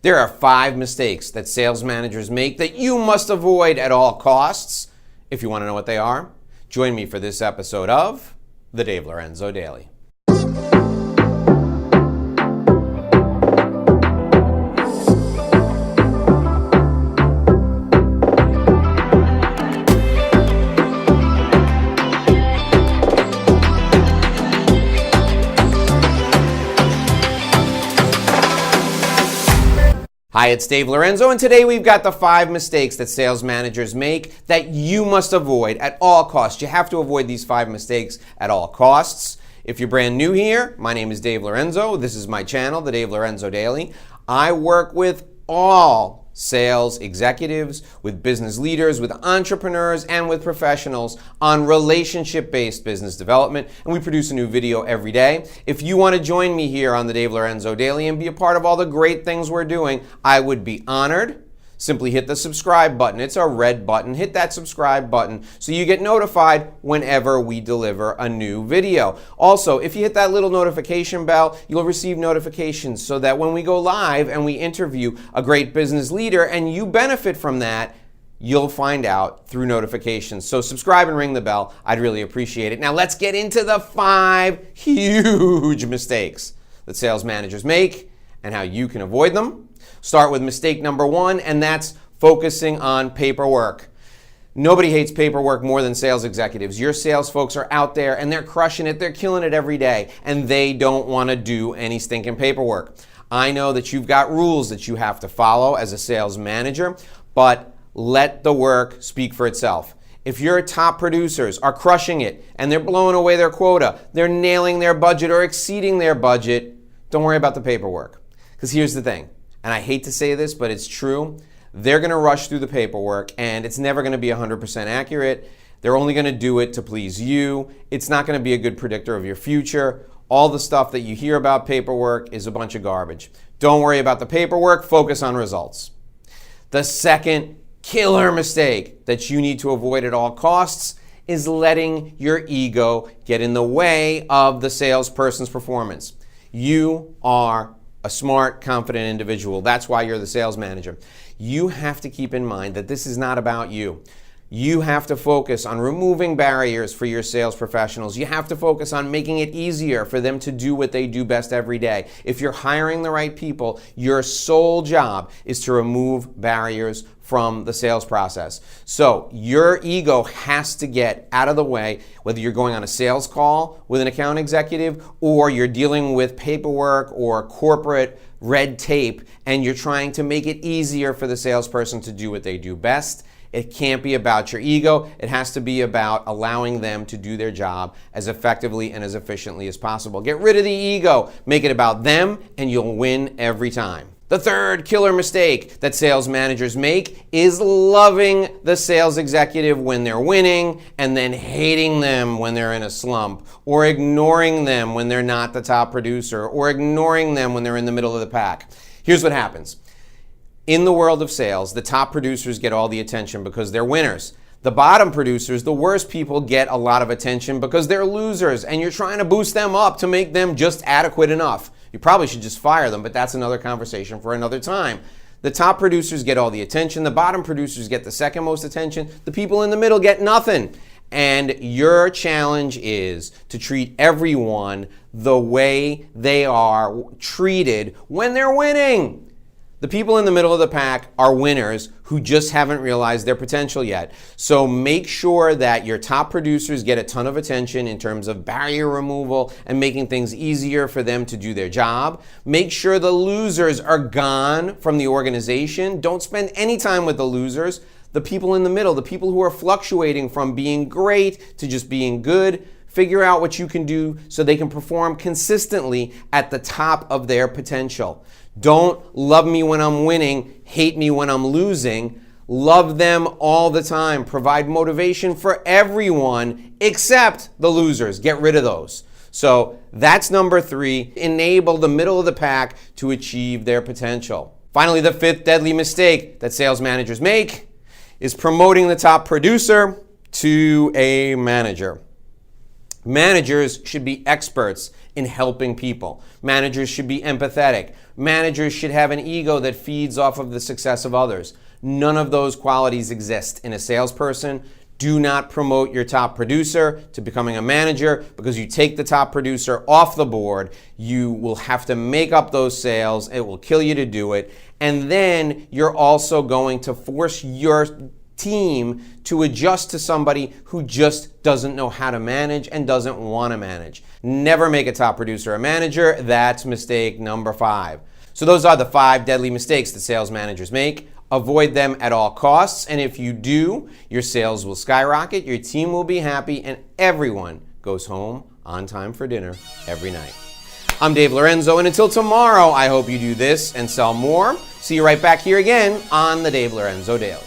There are 5 mistakes that sales managers make that you must avoid at all costs. If you want to know what they are, join me for this episode of The Dave Lorenzo Daily. Hi, it's Dave Lorenzo, and today we've got the 5 mistakes that sales managers make that you must avoid at all costs. You have to avoid these 5 mistakes at all costs. If you're brand new here, my name is Dave Lorenzo. This is my channel, The Dave Lorenzo Daily. I work with all sales executives, with business leaders, with entrepreneurs, and with professionals on relationship-based business development, and we produce a new video every day. If you want to join me here on the Dave Lorenzo Daily and be a part of all the great things we're doing, I would be honored. Simply hit the subscribe button. It's a red button. Hit that subscribe button so you get notified whenever we deliver a new video. Also, if you hit that little notification bell, you'll receive notifications so that when we go live and we interview a great business leader and you benefit from that, you'll find out through notifications. So subscribe and ring the bell. I'd really appreciate it. Now let's get into the 5 huge mistakes that sales managers make and how you can avoid them. Start with mistake number 1, and that's focusing on paperwork. Nobody hates paperwork more than sales executives. Your sales folks are out there and they're crushing it. They're killing it every day, and they don't want to do any stinking paperwork. I know that you've got rules that you have to follow as a sales manager, but let the work speak for itself. If your top producers are crushing it and they're blowing away their quota, they're nailing their budget or exceeding their budget, don't worry about the paperwork. Because here's the thing, and I hate to say this, but it's true. They're going to rush through the paperwork, and it's never going to be 100% accurate. They're only going to do it to please you. It's not going to be a good predictor of your future. All the stuff that you hear about paperwork is a bunch of garbage. Don't worry about the paperwork. Focus on results. The second killer mistake that you need to avoid at all costs is letting your ego get in the way of the salesperson's performance. You are a smart, confident individual. That's why you're the sales manager. You have to keep in mind that this is not about you. You have to focus on removing barriers for your sales professionals. You have to focus on making it easier for them to do what they do best every day. If you're hiring the right people, your sole job is to remove barriers from the sales process. So your ego has to get out of the way, whether you're going on a sales call with an account executive or you're dealing with paperwork or corporate red tape and you're trying to make it easier for the salesperson to do what they do best. It can't be about your ego. It has to be about allowing them to do their job as effectively and as efficiently as possible. Get rid of the ego. Make it about them, and you'll win every time. The third killer mistake that sales managers make is loving the sales executive when they're winning and then hating them when they're in a slump, or ignoring them when they're not the top producer, or ignoring them when they're in the middle of the pack. Here's what happens. In the world of sales, the top producers get all the attention because they're winners. The bottom producers, the worst people, get a lot of attention because they're losers, and you're trying to boost them up to make them just adequate enough. You probably should just fire them, but that's another conversation for another time. The top producers get all the attention. The bottom producers get the second most attention. The people in the middle get nothing. And your challenge is to treat everyone the way they are treated when they're winning. The people in the middle of the pack are winners who just haven't realized their potential yet. So make sure that your top producers get a ton of attention in terms of barrier removal and making things easier for them to do their job. Make sure the losers are gone from the organization. Don't spend any time with the losers. The people in the middle, the people who are fluctuating from being great to just being good, figure out what you can do so they can perform consistently at the top of their potential. Don't love me when I'm winning, hate me when I'm losing. Love them all the time. Provide motivation for everyone except the losers. Get rid of those. So that's number 3. Enable the middle of the pack to achieve their potential. Finally, the 5th deadly mistake that sales managers make is promoting the top producer to a manager. Managers should be experts in helping people. Managers should be empathetic. Managers should have an ego that feeds off of the success of others. None of those qualities exist in a salesperson. Do not promote your top producer to becoming a manager, because you take the top producer off the board, you will have to make up those sales. It will kill you to do it. And then you're also going to force your team to adjust to somebody who just doesn't know how to manage and doesn't want to manage. Never make a top producer a manager. That's mistake number 5. So those are the 5 deadly mistakes that sales managers make. Avoid them at all costs, and if you do, your sales will skyrocket, your team will be happy, and everyone goes home on time for dinner every night. I'm Dave Lorenzo, and until tomorrow, I hope you do this and sell more. See you right back here again on the Dave Lorenzo Daily.